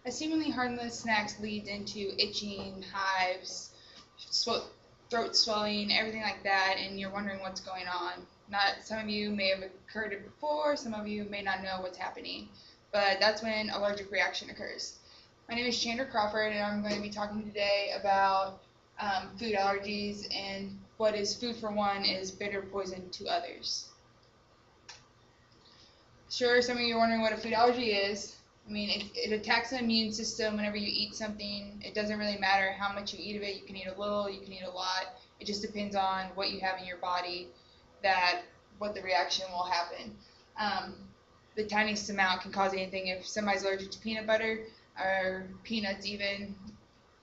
A seemingly harmless snack leads into itching, hives, throat swelling, everything like that, and you're wondering what's going on. Not some of you may have occurred it before, some of you may not know what's happening, but that's when allergic reaction occurs. My name is Chandra Crawford, and I'm going to be talking today about food allergies and what is food for one is bitter poison to others. Sure, some of you are wondering what a food allergy is. I mean, it attacks the immune system whenever you eat something. It doesn't really matter how much you eat of it. You can eat a little, you can eat a lot. It just depends on what you have in your body, what the reaction will happen. The tiniest amount can cause anything. If somebody's allergic to peanut butter or peanuts even,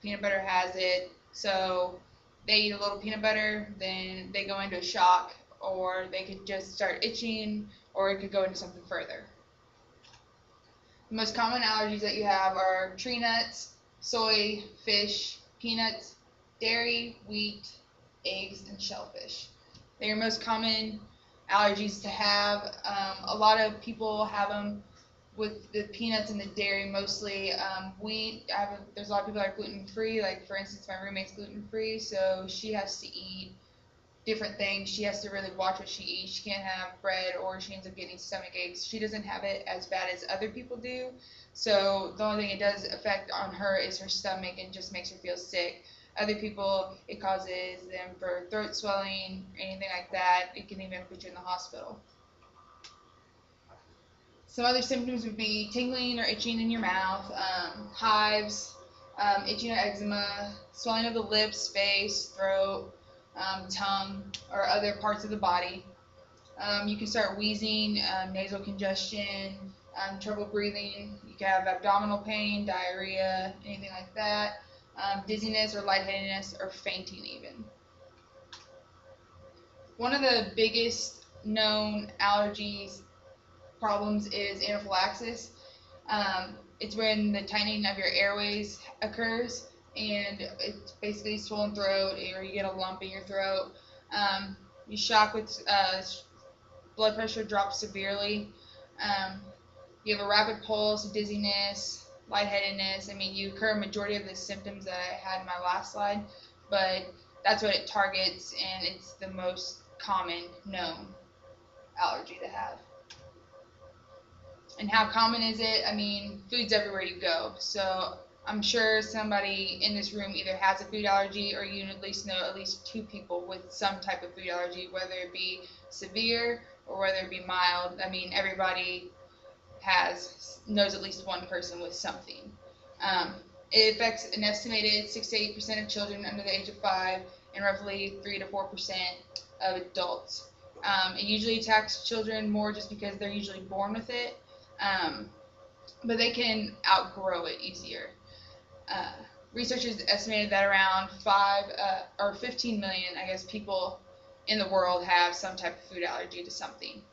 peanut butter has it. So they eat a little peanut butter, then they go into a shock, or they could just start itching, or it could go into something further. The most common allergies that you have are tree nuts, soy, fish, peanuts, dairy, wheat, eggs, and shellfish. They're your most common allergies to have. A lot of people have them with the peanuts and the dairy mostly. Wheat, there's a lot of people that are gluten-free. Like, for instance, my roommate's gluten-free, so she has to eat different things. She has to really watch what she eats. She can't have bread, or she ends up getting stomach aches. She doesn't have it as bad as other people do. So the only thing it does affect on her is her stomach and just makes her feel sick. Other people, it causes them for throat swelling, anything like that. It can even put you in the hospital. Some other symptoms would be tingling or itching in your mouth, hives, itching or eczema, swelling of the lips, face, throat, tongue, or other parts of the body. You can start wheezing, nasal congestion, trouble breathing. You can have abdominal pain, diarrhea, anything like that, dizziness or lightheadedness, or fainting even. One of the biggest known allergies problems is anaphylaxis. It's when the tightening of your airways occurs, and it's basically swollen throat, or you get a lump in your throat. You shock with blood pressure drops severely. You have a rapid pulse, dizziness, lightheadedness. I mean, you occur a majority of the symptoms that I had in my last slide, but that's what it targets, and it's the most common known allergy to have. And how common is it? I mean, food's everywhere you go. So I'm sure somebody in this room either has a food allergy, or you at least know at least two people with some type of food allergy, whether it be severe or whether it be mild. I mean, everybody knows at least one person with something. It affects an estimated 6 to 8% of children under the age of 5, and roughly 3 to 4% of adults. It usually attacks children more just because they're usually born with it. But they can outgrow it easier. Researchers estimated that around 15 million, people in the world have some type of food allergy to something.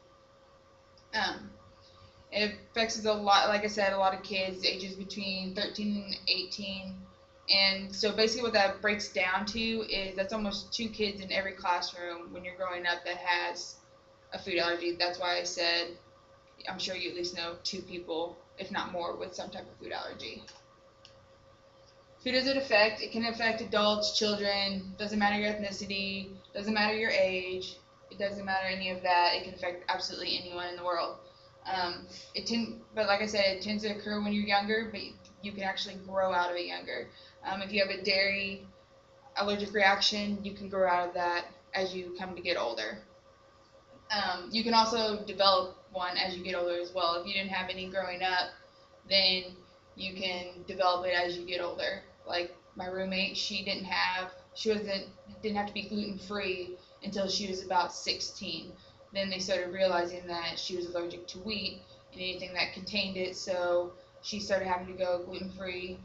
It affects a lot, like I said, a lot of kids ages between 13 and 18. And so basically what that breaks down to is that's almost 2 kids in every classroom when you're growing up that has a food allergy. That's why I said I'm sure you at least know 2 people, if not more, with some type of food allergy. Who does it affect? It can affect adults, children, doesn't matter your ethnicity, doesn't matter your age, it doesn't matter any of that. It can affect absolutely anyone in the world. But like I said, it tends to occur when you're younger, but you can actually grow out of it younger. If you have a dairy allergic reaction, you can grow out of that as you come to get older. You can also develop one as you get older as well. If you didn't have any growing up, then you can develop it as you get older. Like my roommate, she didn't have to be gluten-free until she was about 16. Then they started realizing that she was allergic to wheat and anything that contained it, so she started having to go gluten-free.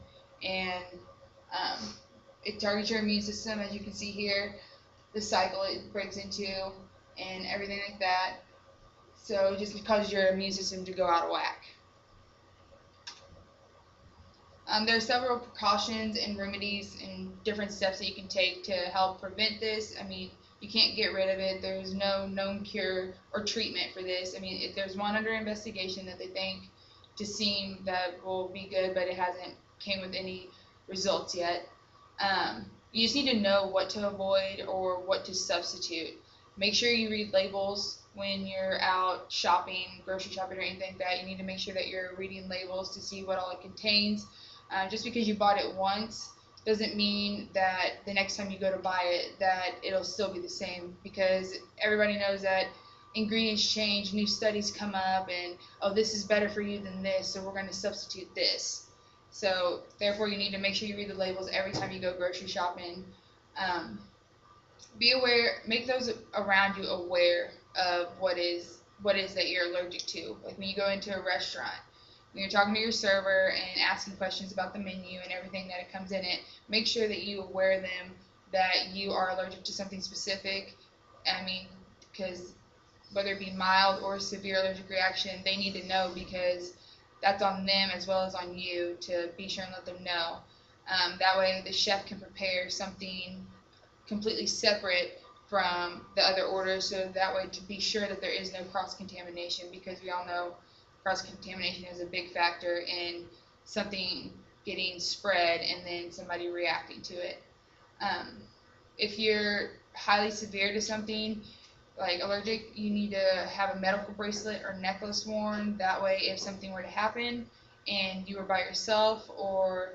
And it targets your immune system, as you can see here, the cycle it breaks into, and everything like that. So it just causes your immune system to go out of whack. There are several precautions and remedies and different steps that you can take to help prevent this. I mean, you can't get rid of it. There's no known cure or treatment for this. I mean, there's one under investigation that they think just seem that will be good, but it hasn't came with any results yet. You just need to know what to avoid or what to substitute. Make sure you read labels when you're out shopping, grocery shopping, or anything like that. You need to make sure that you're reading labels to see what all it contains. Just because you bought it once doesn't mean that the next time you go to buy it that it'll still be the same, because everybody knows that ingredients change, new studies come up, and oh, this is better for you than this, so we're going to substitute this. So therefore, you need to make sure you read the labels every time you go grocery shopping. Um, be aware, make those around you aware of what is that you're allergic to. Like when you go into a restaurant, when you're talking to your server and asking questions about the menu and everything that it comes in it, make sure that you aware them that you are allergic to something specific. I mean, because whether it be mild or severe allergic reaction, they need to know, because that's on them as well as on you to be sure and let them know. That way the chef can prepare something completely separate from the other orders, so that way to be sure that there is no cross-contamination, because we all know cross-contamination is a big factor in something getting spread and then somebody reacting to it. Um, if you're highly severe to something, like allergic, you need to have a medical bracelet or necklace worn. That way, if something were to happen and you were by yourself, or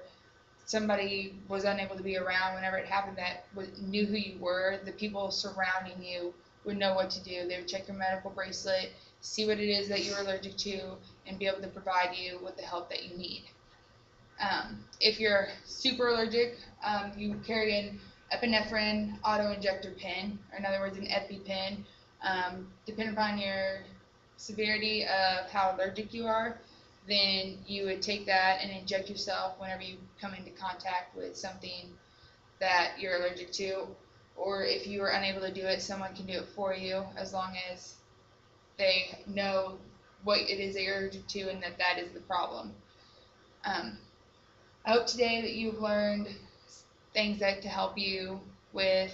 somebody was unable to be around whenever it happened that knew who you were, the people surrounding you would know what to do. They would check your medical bracelet, see what it is that you're allergic to, and be able to provide you with the help that you need. If you're super allergic, you carry an epinephrine auto-injector pen, or in other words, an EpiPen. Depending upon your severity of how allergic you are, then you would take that and inject yourself whenever you come into contact with something that you're allergic to. Or if you are unable to do it, someone can do it for you, as long as they know what it is that you're allergic to and that that is the problem. I hope today that you've learned things that to help you with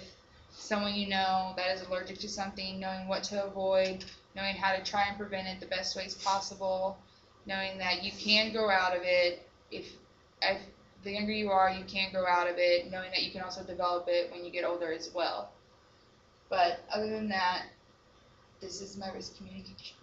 someone you know that is allergic to something, knowing what to avoid, knowing how to try and prevent it the best ways possible, knowing that you can grow out of it. If the younger you are, you can grow out of it, knowing that you can also develop it when you get older as well. But other than that, this is my risk communication.